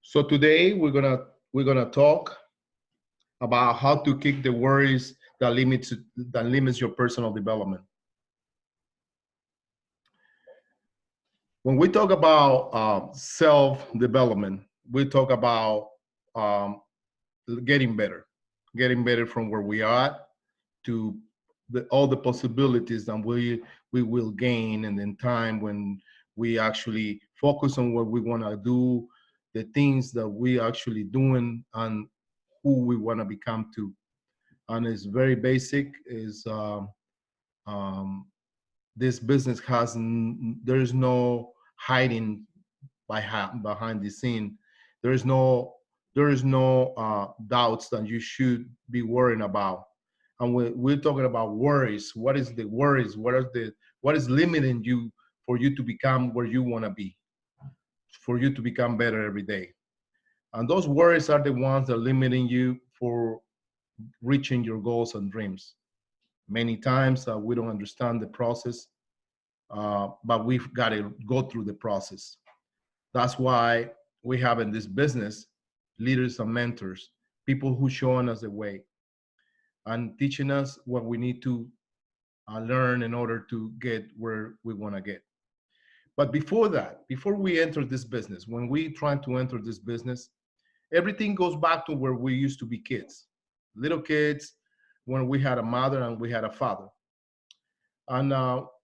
So today we're gonna talk about how to kick the worries that limits your personal development. When we talk about self development, we talk about um, getting better, getting better from where we are to all the possibilities that we will gain, and in time when we actually focus on what we want to do, the things that we actually doing, and who we want to become to. And it's very basic. Is um, this business there is no hiding behind the scene. There is no doubts that you should be worrying about. And we're talking about worries. What is the worries? What is limiting you for you to become where you want to be, for you to become better every day? And those worries are the ones that are limiting you for reaching your goals and dreams. Many times we don't understand the process, but we've got to go through the process. That's why we have in this business leaders and mentors, people who showing us the way and teaching us what we need to learn in order to get where we want to get. But before that, before we enter this business, when we try to enter this business, everything goes back to where we used to be kids, little kids, when we had a mother and we had a father. And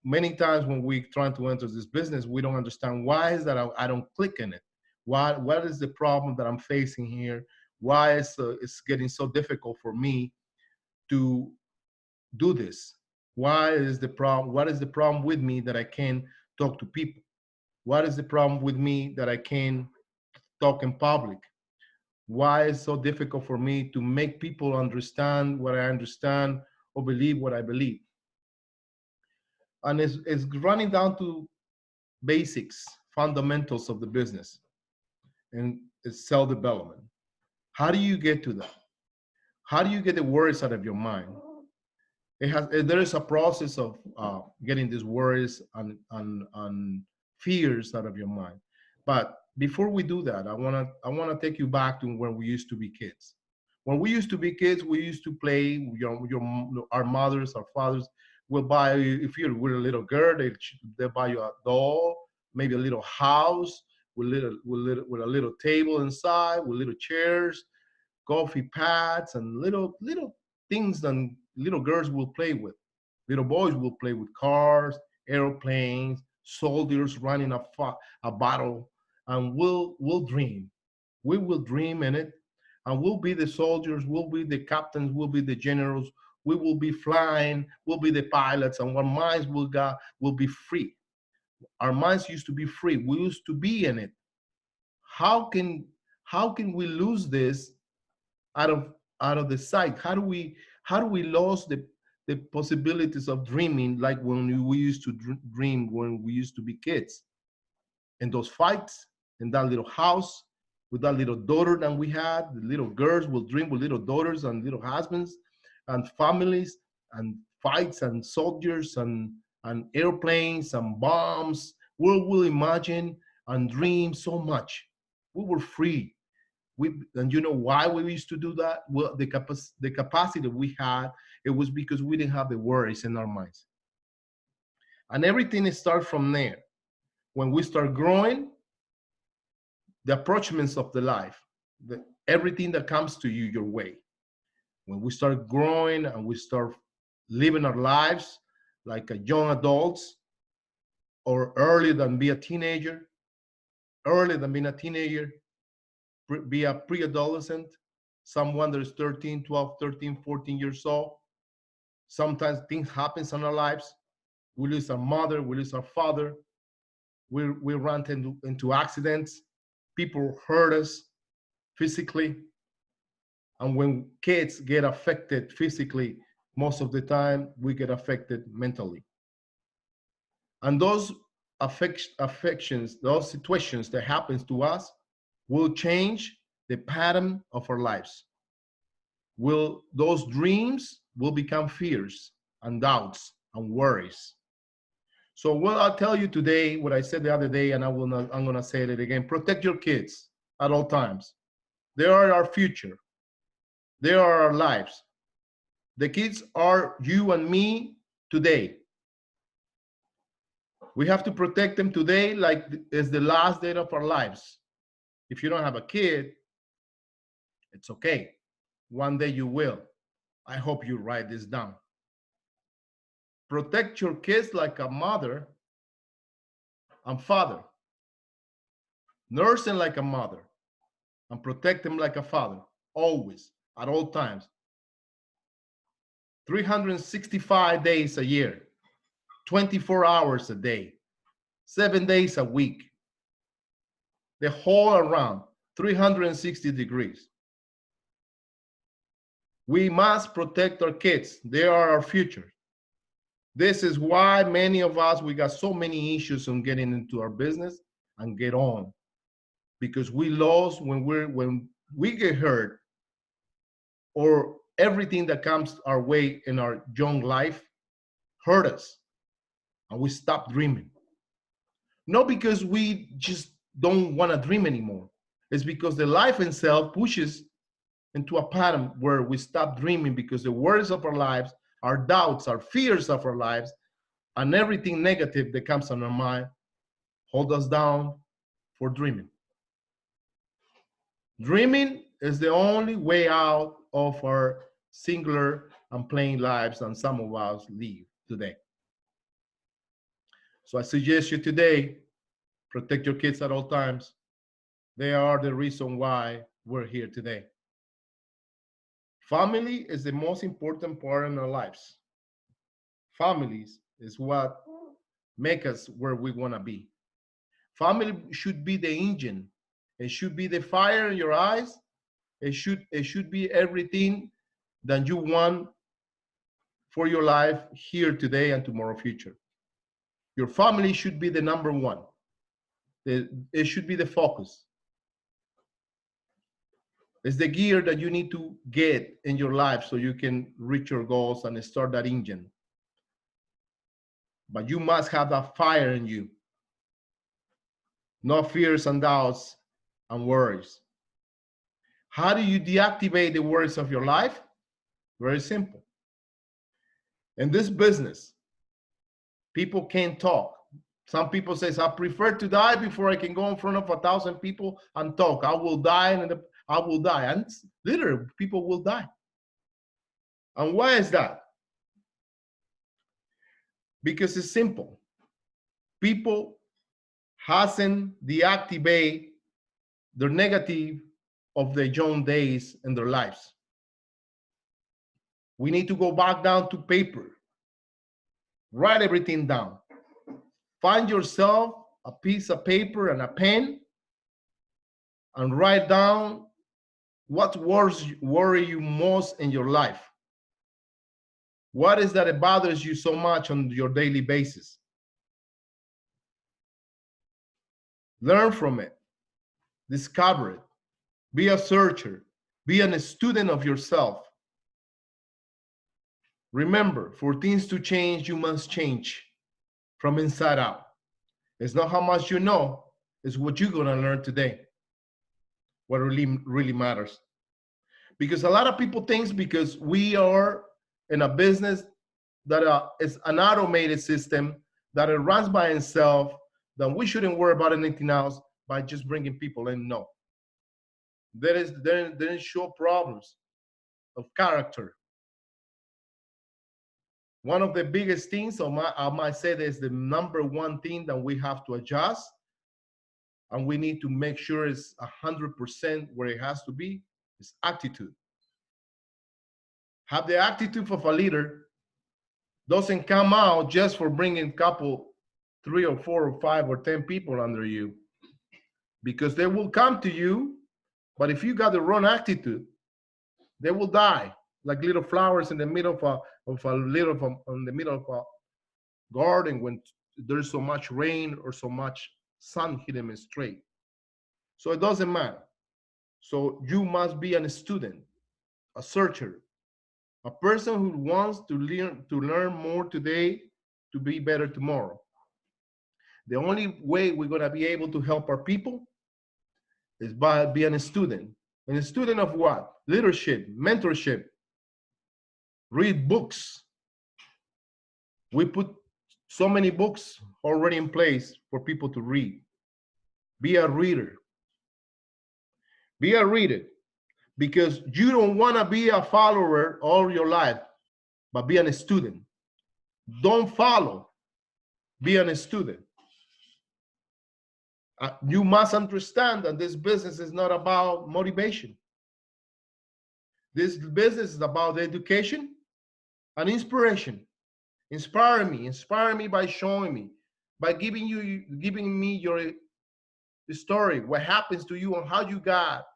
many times when we try to enter this business, we don't understand why is that I don't click in it. What is the problem that I'm facing here? Why is it's getting so difficult for me to do this? Why is the problem? What is the problem with me that I can't talk to people? What is the problem with me that I can't talk in public? Why is it so difficult for me to make people understand what I understand or believe what I believe? And it's running down to basics, fundamentals of the business, and it's self-development. How do you get to that? How do you get the worries out of your mind? There is a process of getting these worries and fears out of your mind. But before we do that, I wanna take you back to when we used to be kids. When we used to be kids, we used to play. Our mothers, our fathers will buy. If you're with a little girl, they buy you a doll, maybe a little house with a little table inside, with little chairs, coffee pads, and little things that little girls will play with. Little boys will play with cars, airplanes, soldiers running a battle, and we'll dream. We will dream in it, and we'll be the soldiers, we'll be the captains, we'll be the generals, we will be flying, we'll be the pilots, and our minds will be free. Our minds used to be free. We used to be in it. How can how can we lose this out of the sight? How do we lose the possibilities of dreaming like when we used to dream when we used to be kids? In those fights, in that little house, with that little daughter that we had, the little girls will dream with little daughters and little husbands and families and fights and soldiers and airplanes and bombs. We'll imagine and dream so much. We were free. And you know why we used to do that? Well, the capacity we had, it was because we didn't have the worries in our minds. And everything starts from there. When we start growing, the approachments of the life, everything that comes to you your way. When we start growing and we start living our lives like a young adults, or earlier than be a teenager, earlier than being a teenager, be a pre-adolescent, someone that is 13, 12, 13, 14 years old. Sometimes things happen in our lives. We lose our mother, we lose our father, we run into accidents, people hurt us physically. And when kids get affected physically, most of the time we get affected mentally. And those affections, those situations that happens to us will change the pattern of our lives. Will those dreams will become fears and doubts and worries. So what I'll tell you today, what I said the other day, and I'm gonna say it again: protect your kids. at all times. They are our future. They are our lives. The kids are you and me today. We have to protect them today like it's the last day of our lives. If you don't have a kid, it's okay. One day you will. I hope you write this down. Protect your kids like a mother and father. Nurse them like a mother and protect them like a father, always, at all times. 365 days a year, 24 hours a day, 7 days a week, the whole around, 360 degrees. We must protect our kids. They are our future. This is why many of us, we got so many issues on getting into our business and get on. Because we lost when we get hurt, or everything that comes our way in our young life hurt us, and we stop dreaming. Not because we just don't want to dream anymore. It's because the life itself pushes into a pattern where we stop dreaming, because the worries of our lives, our doubts, our fears of our lives, and everything negative that comes on our mind hold us down for dreaming. Dreaming is the only way out of our singular and plain lives, and some of us live today. So I suggest you today, protect your kids at all times. They are the reason why we're here today. Family is the most important part in our lives. Families is what make us where we want to be. Family should be the engine. It should be the fire in your eyes. It should be everything that you want for your life here today and tomorrow future. Your family should be the number one. It should be the focus. It's the gear that you need to get in your life so you can reach your goals and start that engine. But you must have that fire in you. No fears and doubts and worries. How do you deactivate the worries of your life? Very simple. In this business, people can't talk. Some people say, I prefer to die before I can go in front of 1,000 people and talk. I will die, and I will die. And literally, people will die. And why is that? Because it's simple. People hasn't deactivate their negative of their young days in their lives. We need to go back down to paper. Write everything down. Find yourself a piece of paper and a pen and write down what worry you most in your life. What is that it bothers you so much on your daily basis? Learn from it. Discover it. Be a searcher. Be a student of yourself. Remember, for things to change, you must change from inside out. It's not how much you know, it's what you're going to learn today. What really matters. Because a lot of people think because we are in a business that is an automated system, that it runs by itself, that we shouldn't worry about anything else by just bringing people in. No. There show problems of character. One of the biggest things, I might say, that is the number one thing that we have to adjust, and we need to make sure it's 100% where it has to be, is attitude. Have the attitude of a leader. Doesn't come out just for bringing couple, 3 or 4 or 5 or 10 people under you, because they will come to you, but if you got the wrong attitude, they will die like little flowers in the middle of a garden when there's so much rain or so much sun hitting them straight. So it doesn't matter. So you must be a student, a searcher, a person who wants to learn more today to be better tomorrow. The only way we're going to be able to help our people is by being a student. And a student of what? Leadership, mentorship, read books. We put so many books already in place for people to read. Be a reader. Be a reader because you don't want to be a follower all your life, but be a student. Don't follow, be a student. You must understand that this business is not about motivation. This business is about education and inspiration. Inspire me by showing me, by giving me your story, what happens to you and how you got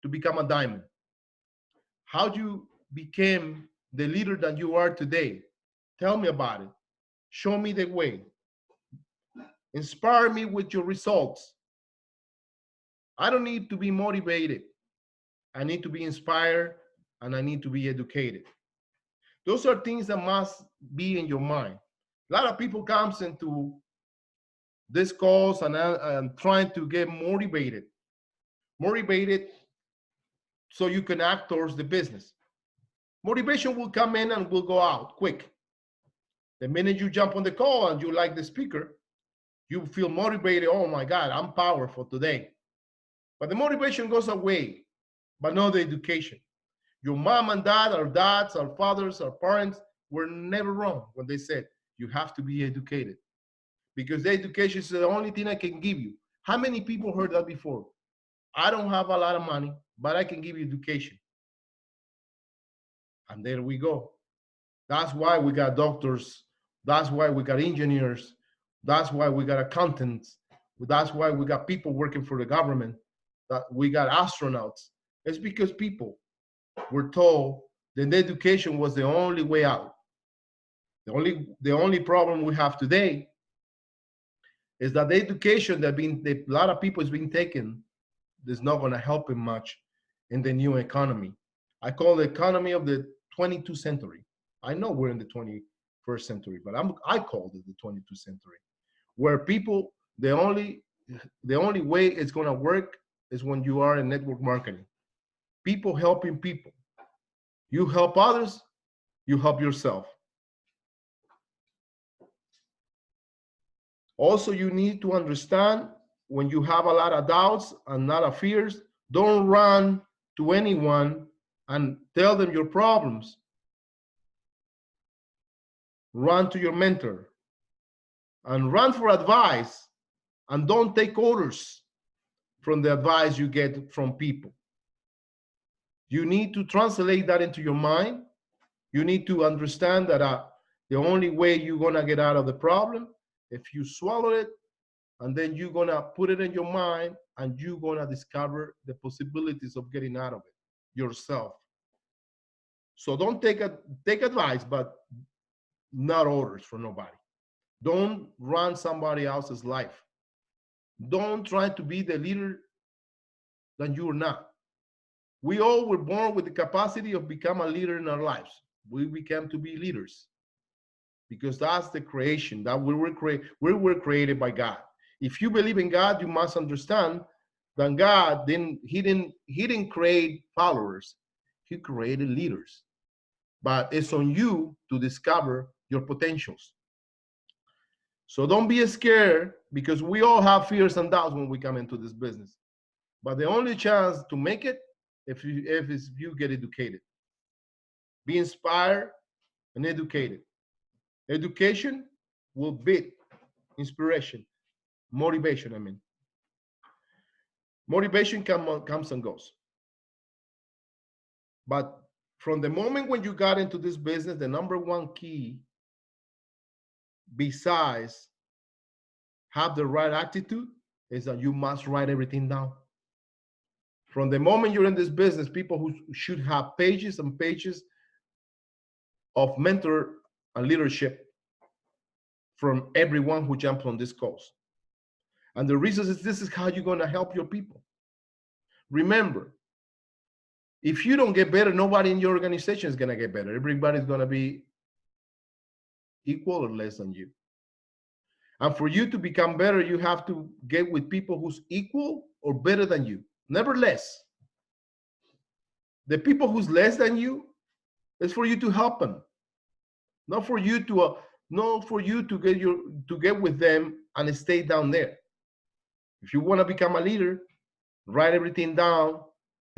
to become a diamond. How you became the leader that you are today. Tell me about it. Show me the way. Inspire me with your results. I don't need to be motivated. I need to be inspired and I need to be educated. Those are things that must be in your mind. A lot of people comes into this calls and trying to get motivated so you can act towards the business. Motivation will come in and will go out quick. The minute you jump on the call and you like the speaker, you feel motivated. Oh my God, I'm powerful today. But the motivation goes away, but not the education. Your mom and dad, our dads, our fathers, our parents were never wrong when they said you have to be educated because the education is the only thing I can give you. How many people heard that before? I don't have a lot of money, but I can give you education. And there we go. That's why we got doctors. That's why we got engineers. That's why we got accountants. That's why we got people working for the government. That we got astronauts. It's because people were told that education was the only way out. The only problem we have today is that the education that a lot of people is being taken is not going to help him much in the new economy. I call the economy of the 22nd century. I know we're in the 21st century, but I called it the 22nd century, where people the only way it's going to work is when you are in network marketing. People helping people. You help others, you help yourself. Also, you need to understand when you have a lot of doubts and a lot of fears, don't run to anyone and tell them your problems. Run to your mentor and run for advice and don't take orders from the advice you get from people. You need to translate that into your mind. You need to understand that the only way you're going to get out of the problem, if you swallow it, and then you're going to put it in your mind, and you're going to discover the possibilities of getting out of it yourself. So don't take advice, but not orders from nobody. Don't run somebody else's life. Don't try to be the leader that you're not. We all were born with the capacity of become a leader in our lives. We became to be leaders because that's the creation that we were created by God. If you believe in God, you must understand that God didn't create followers. He created leaders. But it's on you to discover your potentials. So don't be scared because we all have fears and doubts when we come into this business. But the only chance to make it if you get educated. Be inspired and educated. Education will beat inspiration. Motivation, I mean. Motivation comes and goes. But from the moment when you got into this business, the number one key, besides have the right attitude, is that you must write everything down. From the moment you're in this business, people who should have pages and pages of mentor and leadership from everyone who jumps on this course. And the reason is this is how you're going to help your people. Remember, if you don't get better, nobody in your organization is going to get better. Everybody's going to be equal or less than you. And for you to become better, you have to get with people who's equal or better than you, never less. The people who's less than you, is for you to help them, not for you to get with them and stay down there. If you want to become a leader, write everything down,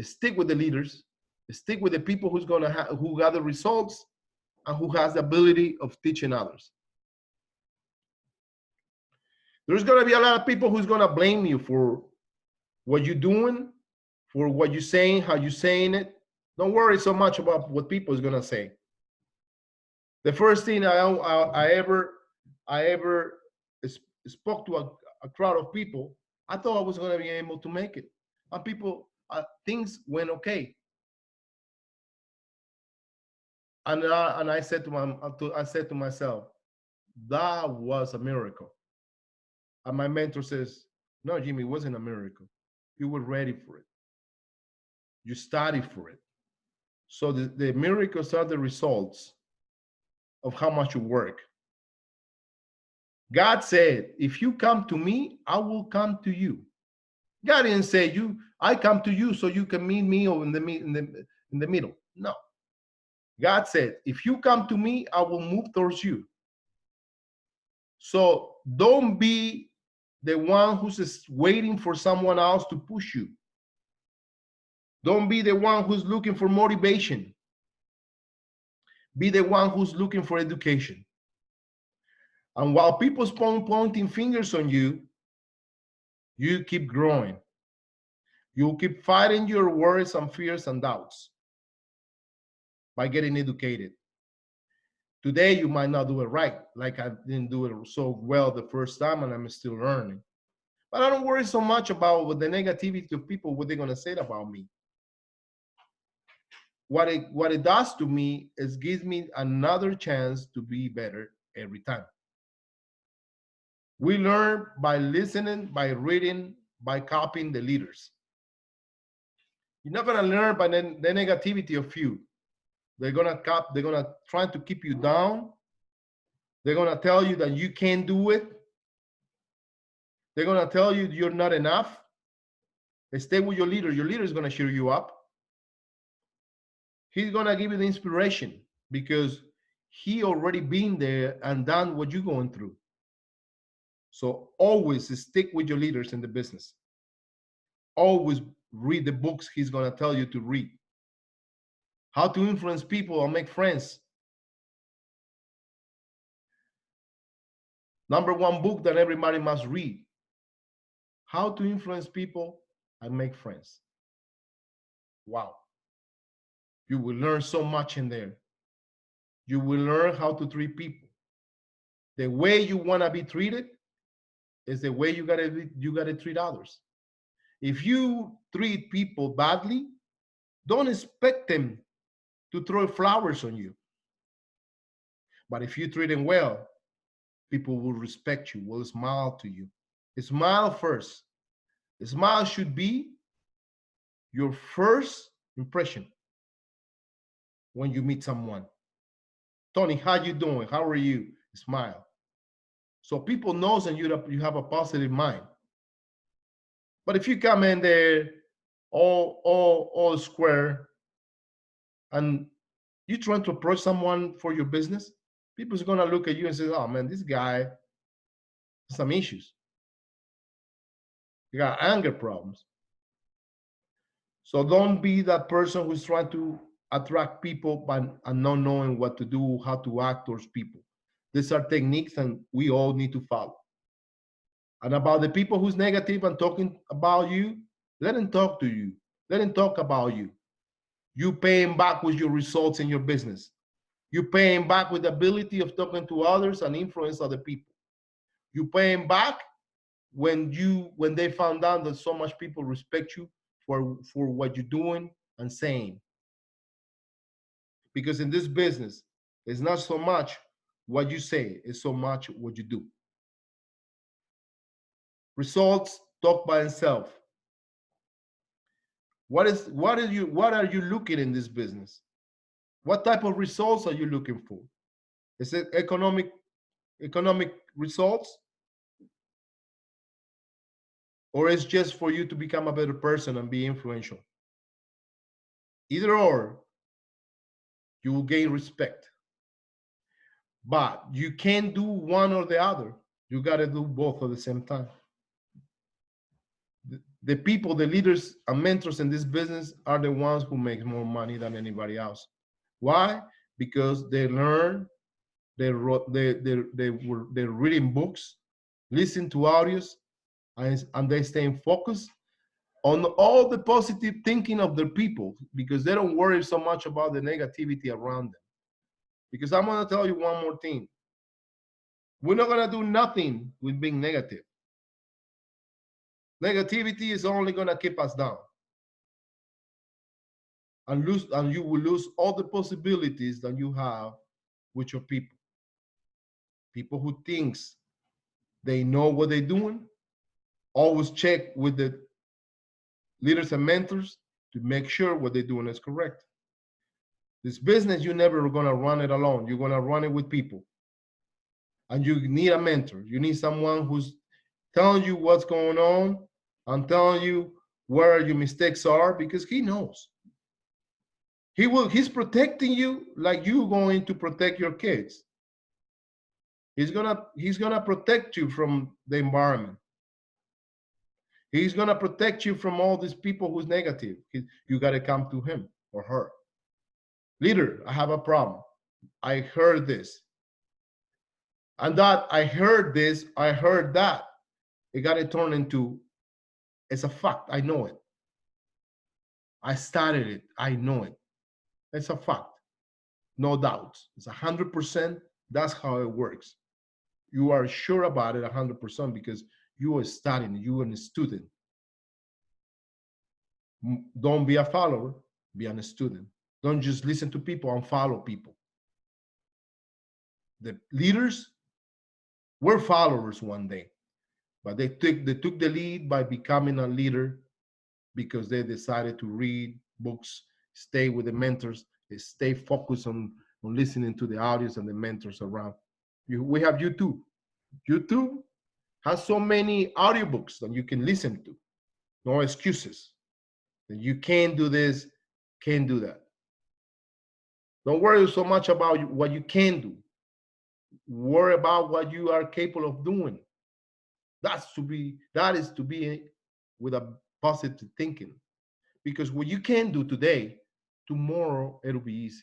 stick with the leaders, stick with the people who got the results and who has the ability of teaching others. There's going to be a lot of people who's going to blame you for what you're doing, for what you're saying, how you're saying it. Don't worry so much about what people is going to say. The first thing I ever spoke to a crowd of people, I thought I was going to be able to make it. And things went okay. And I said to myself, that was a miracle. And my mentor says, no, Jimmy, it wasn't a miracle. You were ready for it. You studied for it. So the miracles are the results of how much you work. God said, if you come to me, I will come to you. God didn't say I come to you so you can meet me or in the middle. No. God said, if you come to me, I will move towards you. So don't be the one who's just waiting for someone else to push you. Don't be the one who's looking for motivation. Be the one who's looking for education. And while people's pointing fingers on you, you keep growing. You keep fighting your worries and fears and doubts by getting educated. Today, you might not do it right, like I didn't do it so well the first time, and I'm still learning. But I don't worry so much about what the negativity of people, what they're going to say about me. What it does to me is gives me another chance to be better every time. We learn by listening, by reading, by copying the leaders. You're not going to learn by the negativity of you. They're gonna try to keep you down. They're gonna tell you that you can't do it. They're gonna tell you you're not enough. Stay with your leader. Your leader is gonna cheer you up. He's gonna give you the inspiration because he already been there and done what you're going through. So always stick with your leaders in the business. Always read the books he's gonna tell you to read. How to influence people and make friends. Number one book that everybody must read. How to influence people and make friends. Wow. You will learn so much in there. You will learn how to treat people. The way you want to be treated is the way you gotta treat others. If you treat people badly, don't expect them to throw flowers on you. But if you treat them well, people will respect you, will smile to you. Smile first. A smile should be your first impression when you meet someone. Tony, how you doing? How are you? Smile. So people knows and you have a positive mind. But if you come in there all square and you're trying to approach someone for your business, people's gonna look at you and say, oh man, this guy has some issues. You got anger problems. So don't be that person who's trying to attract people and not knowing what to do, how to act towards people. These are techniques and we all need to follow. And about the people who's negative and talking about you, let them talk to you. Let them talk about you. You pay them back with your results in your business. You pay them back with the ability of talking to others and influence other people. You pay them back when they found out that so much people respect you for what you're doing and saying. Because in this business, it's not so much what you say, it's so much what you do. Results talk by themselves. What are you looking in this business? What type of results are you looking for? Is it economic results? or it's just for you to become a better person and be influential. Either or, you will gain respect. But you can't do one or the other. You got to do both at the same time. The people, the leaders and mentors in this business are the ones who make more money than anybody else. Why? Because they learn, they wrote, they're reading books, listen to audios, and they stay focused on all the positive thinking of their people because they don't worry so much about the negativity around them. Because I'm going to tell you one more thing. We're not going to do nothing with being negative. Negativity is only going to keep us down. And you will lose all the possibilities that you have with your people. People who thinks they know what they're doing, always check with the leaders and mentors to make sure what they're doing is correct. This business, you're never gonna run it alone. You're gonna run it with people. And you need a mentor. You need someone who's telling you what's going on and telling you where your mistakes are because he knows. He's protecting you like you're going to protect your kids. He's gonna protect you from the environment. He's gonna protect you from all these people who's negative. You gotta come to him or her. Leader, I have a problem. I heard this. And that I heard this, I heard that. It got to turn into, it's a fact. I know it. I started it. I know it. It's a fact. No doubt. It's 100%. That's how it works. You are sure about it 100% because you are studying, you are a student. Don't be a follower, be a student. Don't just listen to people and follow people. The leaders were followers one day, but they took the lead by becoming a leader because they decided to read books, stay with the mentors, stay focused on listening to the audience and the mentors around. We have YouTube. YouTube has so many audiobooks that you can listen to. No excuses. That you can't do this, can't do that. Don't worry so much about what you can do. Worry about what you are capable of doing. That is to be with a positive thinking. Because what you can do today, tomorrow it'll be easy.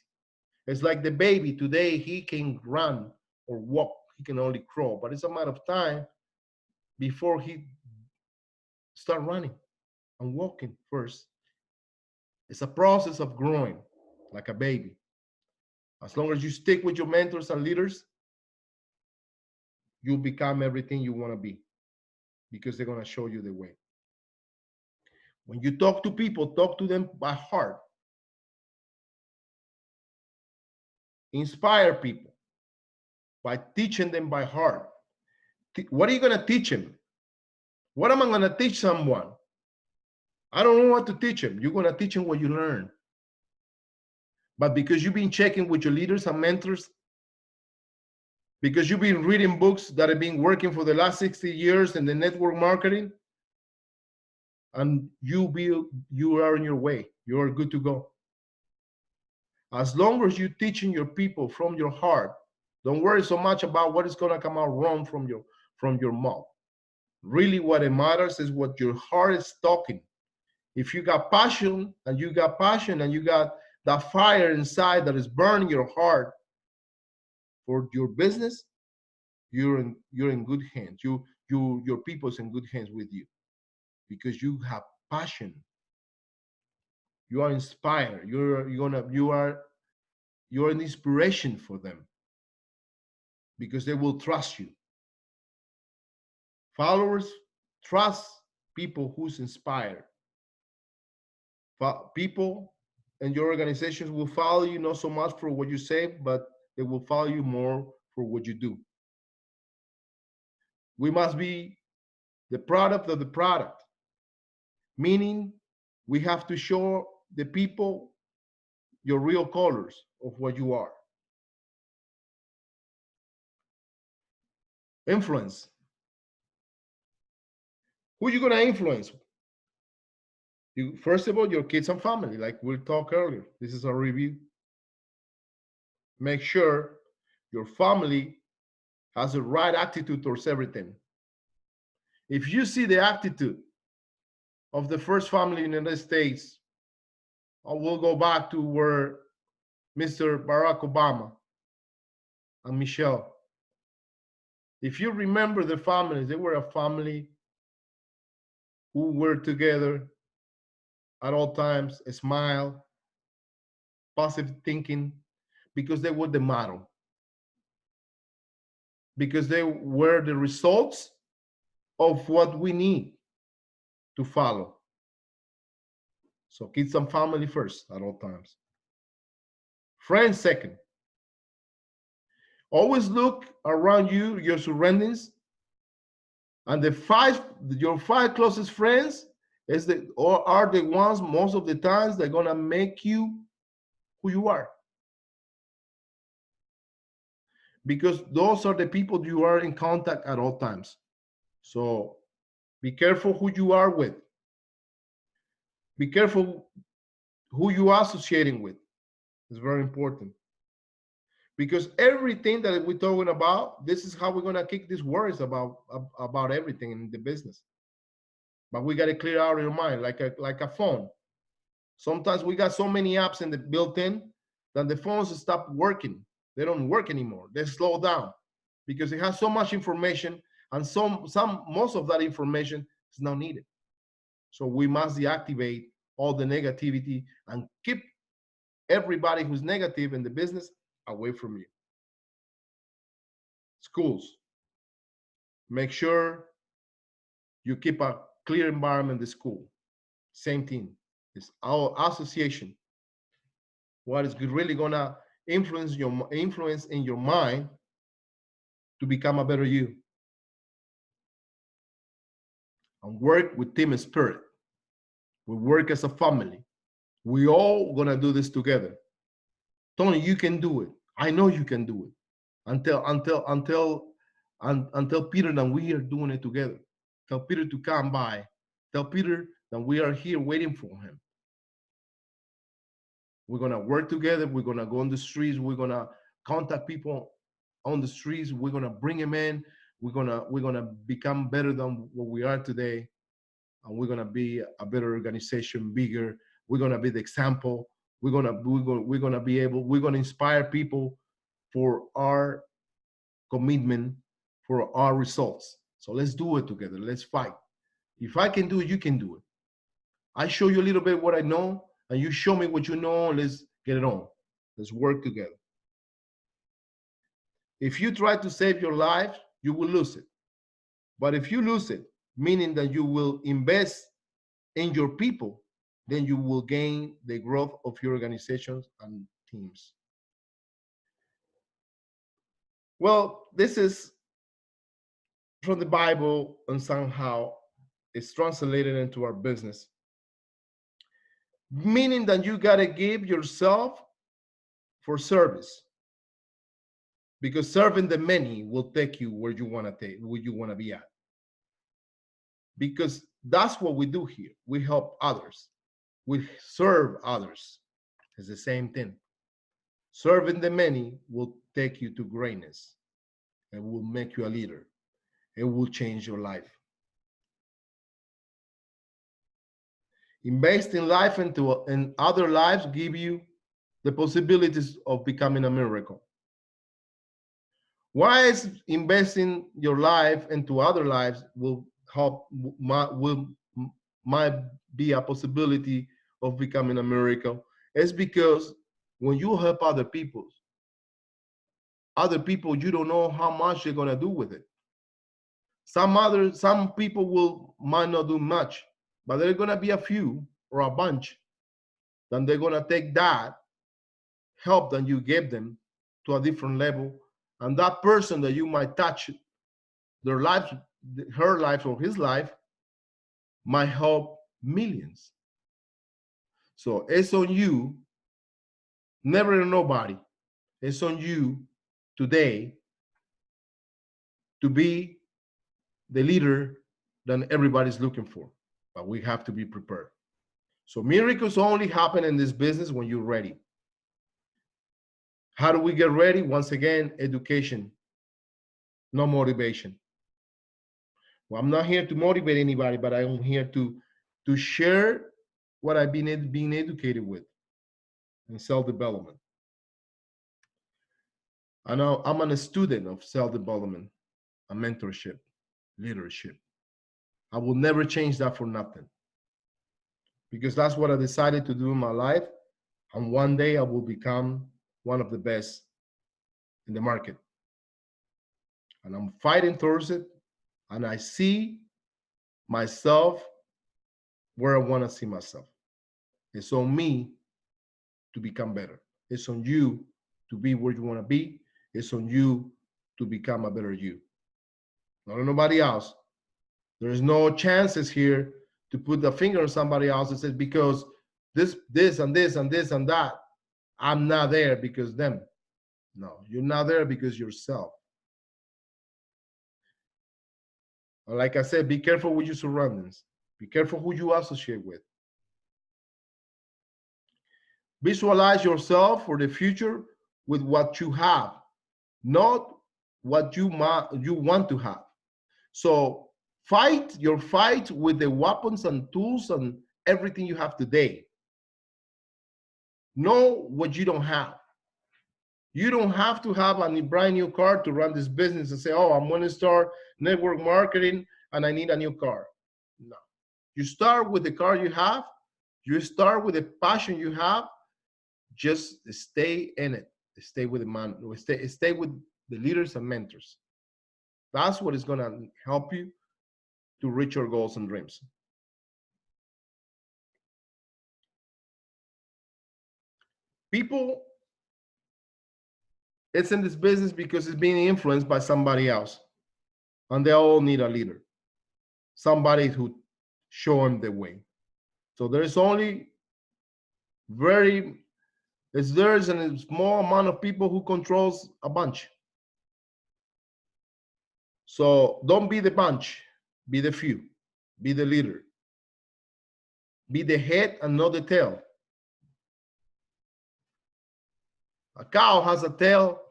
It's like the baby. Today he can run or walk. He can only crawl, but it's a matter of time before he start running and walking first. It's a process of growing like a baby. As long as you stick with your mentors and leaders, you'll become everything you want to be because they're going to show you the way. When you talk to people, talk to them by heart. Inspire people by teaching them by heart. What are you going to teach them? What am I going to teach someone? I don't know what to teach them. You're going to teach them what you learn. But because you've been checking with your leaders and mentors, because you've been reading books that have been working for the last 60 years in the network marketing, and you are on your way. You are good to go. As long as you're teaching your people from your heart, don't worry so much about what is going to come out wrong from your mouth. Really, what it matters is what your heart is talking. If you got passion and you got that fire inside that is burning your heart for your business, you're in good hands. Your people's in good hands with you because you have passion. You are inspired. You're an inspiration for them because they will trust you. Followers trust people who's inspired. People and your organizations will follow you not so much for what you say, but they will follow you more for what you do. We must be the product of the product, meaning we have to show the people your real colors of what you are. Influence. Who you gonna influence? You first of all, your kids and family, like we'll talk earlier. This is a review. Make sure your family has the right attitude towards everything. If you see the attitude of the first family in the United States, I will go back to where Mr. Barack Obama and Michelle. If you remember the families, they were a family who were together at all times, a smile, positive thinking, because they were the model, because they were the results of what we need to follow. So kids and family first at all times. Friends second. Always look around you, your surroundings, and your five closest friends are the ones most of the times they're gonna make you who you are. Because those are the people you are in contact at all times. So be careful who you are with. Be careful who you are associating with. It's very important. Because everything that we're talking about, this is how we're gonna kick these worries about everything in the business. But we gotta clear out your mind like a phone. Sometimes we got so many apps in the built-in that the phones stop working. They don't work anymore. They slow down because it has so much information, and most of that information is not needed. So we must deactivate all the negativity and keep everybody who's negative in the business away from you. Schools, make sure you keep a clear environment in the school. Same thing. It's our association. What is really gonna influence in your mind to become a better you. And work with team spirit. We work as a family. We all gonna do this together. Tony, you can do it. I know you can do it. Until Peter and we are doing it together. Tell Peter to come by. Tell Peter that we are here waiting for him. We're gonna work together. We're gonna go on the streets. We're gonna contact people on the streets. We're gonna bring them in. We're gonna become better than what we are today, and we're gonna be a better organization, bigger. We're gonna be the example. We're gonna be able. We're gonna inspire people for our commitment, for our results. So let's do it together. Let's fight. If I can do it, you can do it. I show you a little bit what I know, and you show me what you know. Let's get it on. Let's work together. If you try to save your life, you will lose it. But if you lose it, meaning that you will invest in your people, then you will gain the growth of your organizations and teams. Well, this is from the Bible, and somehow it's translated into our business. Meaning that you got to give yourself for service, because serving the many will take you where you want to be at. Because that's what we do here. We help others. We serve others. It's the same thing. Serving the many will take you to greatness and will make you a leader. It will change your life. Invest in life and other lives give you the possibilities of becoming a miracle. Why is investing your life into other lives will might be a possibility of becoming a miracle? It's because when you help other people, you don't know how much they're gonna do with it. Some people might not do much, but there are gonna be a few or a bunch, then they're gonna take that help that you give them to a different level, and that person that you might touch their life, her life or his life, might help millions. So it's on you, never nobody. It's on you today to be the leader than everybody's looking for, but we have to be prepared. So miracles only happen in this business when you're ready. How do we get ready? Once again, education, no motivation. Well, I'm not here to motivate anybody, but I'm here to share what I've been being educated with in self-development. I know I'm a student of self-development, a mentorship, leadership. I will never change that for nothing, because that's what I decided to do in my life. And one day I will become one of the best in the market. And I'm fighting towards it. And I see myself where I want to see myself. It's on me to become better. It's on you to be where you want to be. It's on you to become a better you. Not on nobody else. There's no chances here to put the finger on somebody else and say, because this and this and this and that, I'm not there because them. No, you're not there because yourself. Like I said, be careful with your surroundings. Be careful who you associate with. Visualize yourself for the future with what you have, not what you want to have. So fight your fight with the weapons and tools and everything you have today. Know what you don't have. You don't have to have a brand new car to run this business and say, oh, I'm going to start network marketing and I need a new car. No. You start with the car you have. You start with the passion you have. Just stay in it. Stay with the man. Stay with the leaders and mentors. That's what is going to help you to reach your goals and dreams. People, it's in this business because it's being influenced by somebody else. And they all need a leader. Somebody who show them the way. So there's only there's a small amount of people who controls a bunch. So don't be the bunch, be the few, be the leader. Be the head and not the tail. A cow has a tail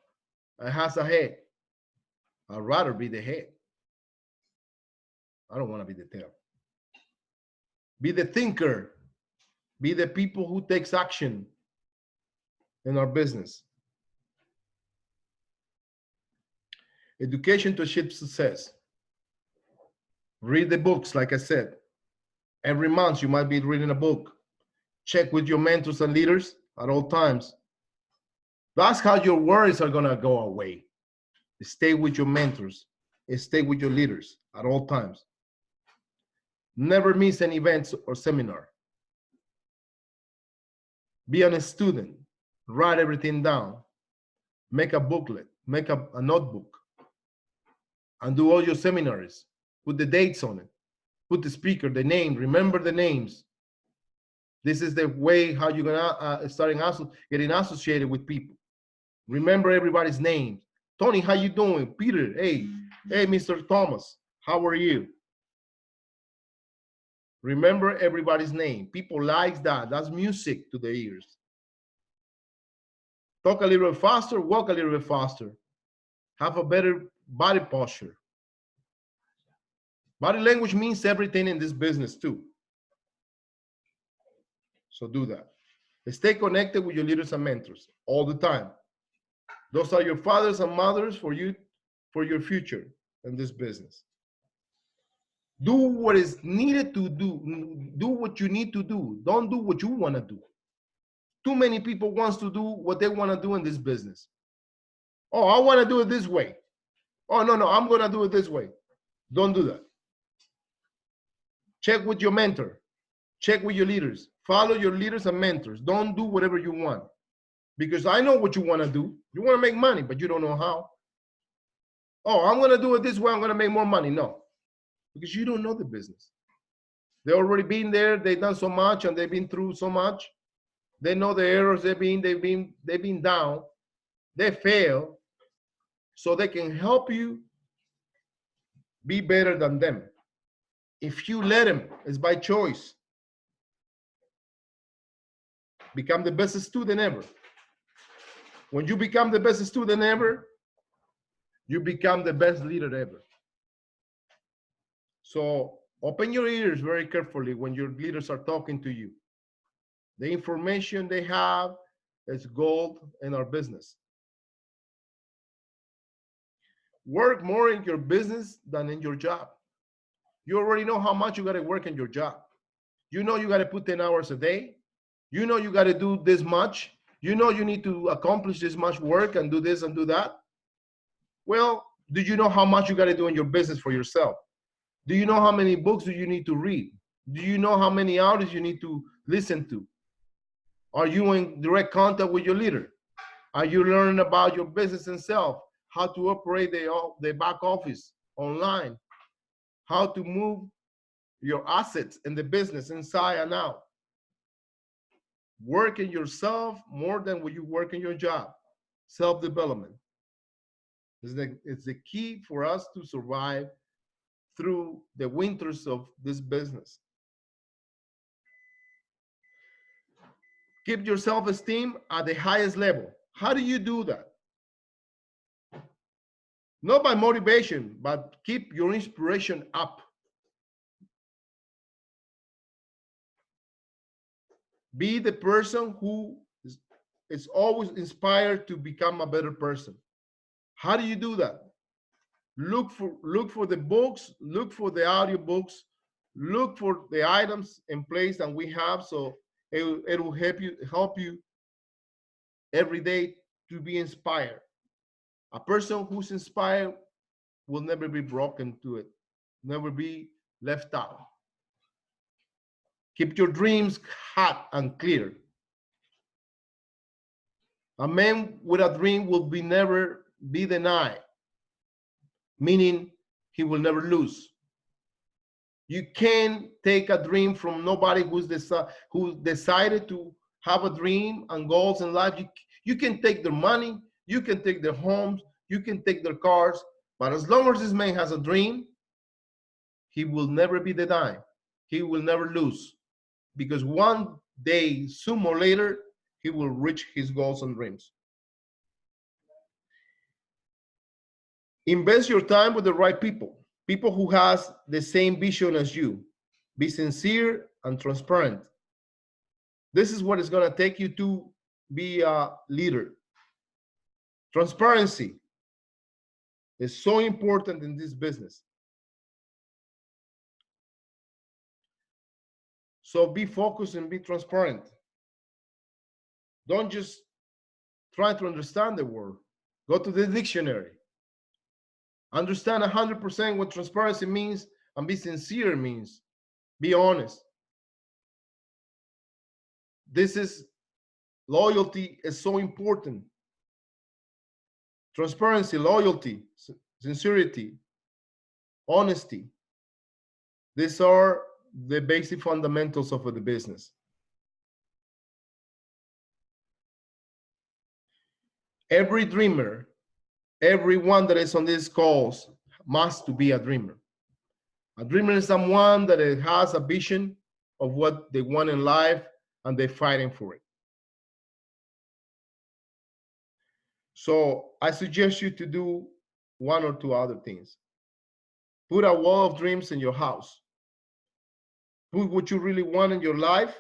and has a head. I'd rather be the head. I don't want to be the tail. Be the thinker. Be the people who takes action in our business. Education to achieve success. Read the books, like I said. Every month you might be reading a book. Check with your mentors and leaders at all times. That's how your worries are going to go away. Stay with your mentors. Stay with your leaders at all times. Never miss an event or seminar. Be a student. Write everything down. Make a booklet. Make a notebook. And do all your seminars. Put the dates on it. Put the speaker, the name. Remember the names. This is the way how you're gonna start getting associated with people. Remember everybody's names. Tony, how you doing? Peter, hey, Mr. Thomas, how are you? Remember everybody's name. People like that. That's music to their ears. Talk a little bit faster, walk a little bit faster. Have a better body posture. Body language means everything in this business too. So do that. Stay connected with your leaders and mentors all the time. Those are your fathers and mothers for you, for your future in this business. Do what is needed to do. Do what you need to do. Don't do what you want to do. Too many people wants to do what they want to do in this business. Oh, I want to do it this way. Oh, no, I'm going to do it this way. Don't do that. Check with your mentor. Check with your leaders. Follow your leaders and mentors. Don't do whatever you want. Because I know what you want to do. You want to make money, but you don't know how. Oh, I'm going to do it this way. I'm going to make more money. No, because you don't know the business. They've already been there. They've done so much and they've been through so much. They know the errors they've been down. They fail. So they can help you be better than them. If you let him, it's by choice. Become the best student ever. When you become the best student ever, you become the best leader ever. So open your ears very carefully when your leaders are talking to you. The information they have is gold in our business. Work more in your business than in your job. You already know how much you got to work in your job. You know you got to put 10 hours a day. You know you got to do this much. You know you need to accomplish this much work and do this and do that. Well, do you know how much you got to do in your business for yourself? Do you know how many books do you need to read? Do you know how many hours you need to listen to? Are you in direct contact with your leader? Are you learning about your business itself? How to operate the back office online? How to move your assets in the business inside and out? Work in yourself more than when you work in your job. Self-development is the key for us to survive through the winters of this business. Keep your self-esteem at the highest level. How do you do that? Not by motivation, but keep your inspiration up. Be the person who is always inspired to become a better person. How do you do that? Look for the books, look for the audio books, look for the items in place that we have, so it will help you every day to be inspired. A person who's inspired will never be broken to it, never be left out. Keep your dreams hot and clear. A man with a dream will never be denied, meaning he will never lose. You can't take a dream from nobody who decided to have a dream and goals in life. You can take their money, you can take their homes, you can take their cars, but as long as this man has a dream, he will never be denied. He will never lose, because one day, sooner or later, he will reach his goals and dreams. Invest your time with the right people who has the same vision as you. Be sincere and transparent. This is what is going to take you to be a leader. Transparency is so important in this business. So be focused and be transparent. Don't just try to understand the word. Go to the dictionary. Understand 100% what transparency means, and be sincere means. Be honest. Loyalty is so important. Transparency, loyalty, sincerity, honesty. These are the basic fundamentals of the business. Every dreamer, everyone that is on these calls must to be a dreamer. A dreamer is someone that has a vision of what they want in life and they're fighting for it. So I suggest you to do one or two other things. Put a wall of dreams in your house. Put what you really want in your life.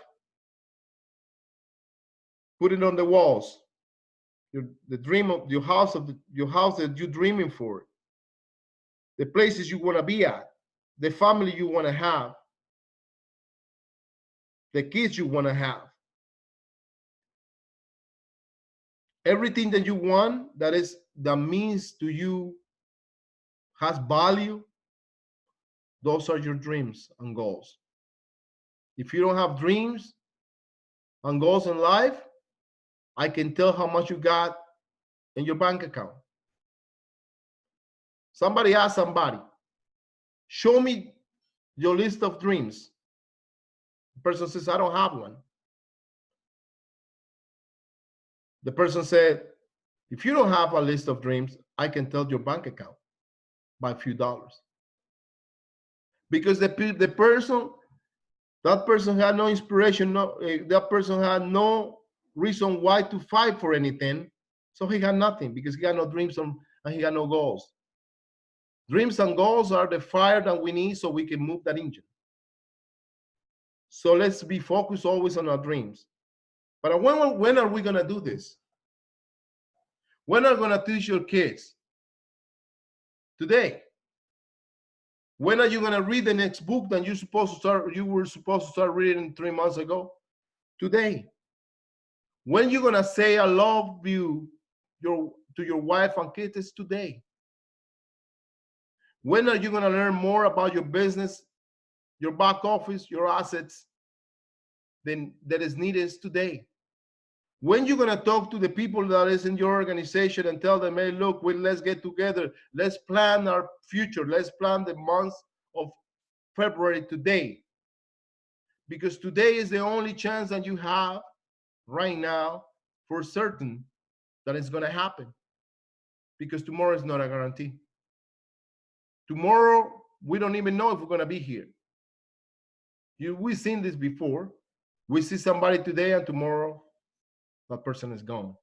Put it on the walls. The dream of your house, your house that you're dreaming for. The places you want to be at. The family you want to have. The kids you want to have. Everything that you want that means to you has value. Those are your dreams and goals. If you don't have dreams and goals in life, I can tell how much you got in your bank account. Somebody asked somebody, show me your list of dreams. The person says, I don't have one. The person said, if you don't have a list of dreams, I can tell your bank account by a few dollars. because the person, that person had no inspiration, that person had no reason why to fight for anything. So he had nothing because he had no dreams and he had no goals. Dreams and goals are the fire that we need so we can move that engine. So let's be focused always on our dreams. But when are we going to do this? When are you going to teach your kids? Today. When are you going to read the next book that you were supposed to start reading 3 months ago? Today. When you going to say I love you to your wife and kids? Is today. When are you going to learn more about your business, your back office, your assets that is needed? Is today. When you're going to talk to the people that is in your organization and tell them, hey, look, let's get together. Let's plan our future. Let's plan the month of February today. Because today is the only chance that you have right now for certain that it's going to happen. Because tomorrow is not a guarantee. Tomorrow, we don't even know if we're going to be here. We've seen this before. We see somebody today and tomorrow, that person is gone.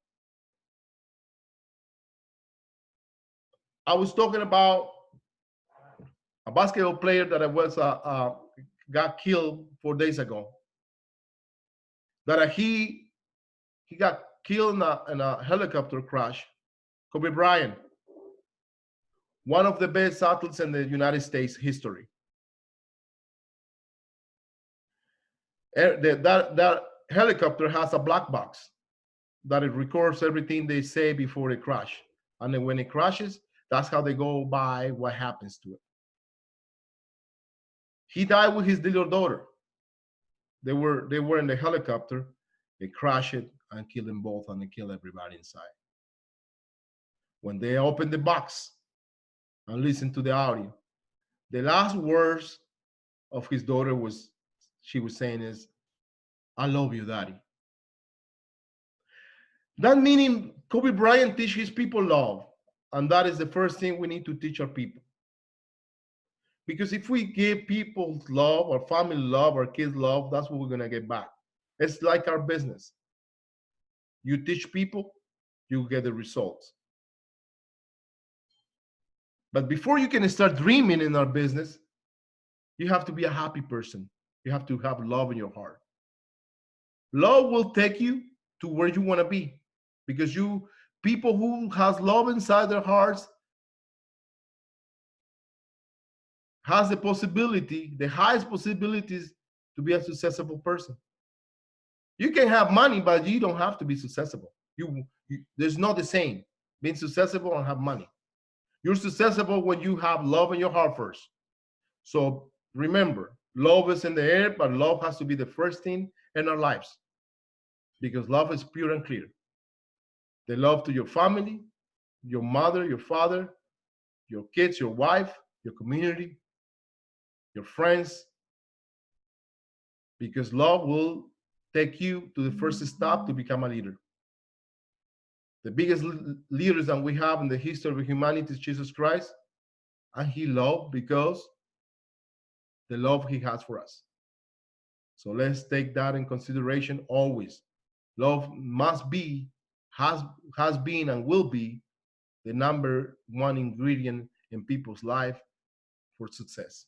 I was talking about a basketball player that was got killed 4 days ago. That he got killed in a helicopter crash. Kobe Bryant, one of the best athletes in the United States history. That helicopter has a black box that it records everything they say before it crash. And then when it crashes, that's how they go by what happens to it. He died with his little daughter. They were in the helicopter. They crashed it and killed them both, and they killed everybody inside. When they opened the box and listened to the audio, the last words of his daughter she was saying is, I love you, Daddy. That meaning Kobe Bryant teach his people love. And that is the first thing we need to teach our people. Because if we give people love, our family love, our kids love, that's what we're going to get back. It's like our business. You teach people, you get the results. But before you can start dreaming in our business, you have to be a happy person. You have to have love in your heart. Love will take you to where you want to be. Because people who has love inside their hearts has the possibility, the highest possibilities to be a successful person. You can have money, but you don't have to be successful. There's not the same being successful and have money. You're successful when you have love in your heart first. So remember, love is in the air, but love has to be the first thing in our lives. Because love is pure and clear. The love to your family, your mother, your father, your kids, your wife, your community, your friends. Because love will take you to the first step to become a leader. The biggest leaders that we have in the history of humanity is Jesus Christ. And he loved because the love he has for us. So let's take that in consideration always. Love must be, has been, and will be the number one ingredient in people's life for success.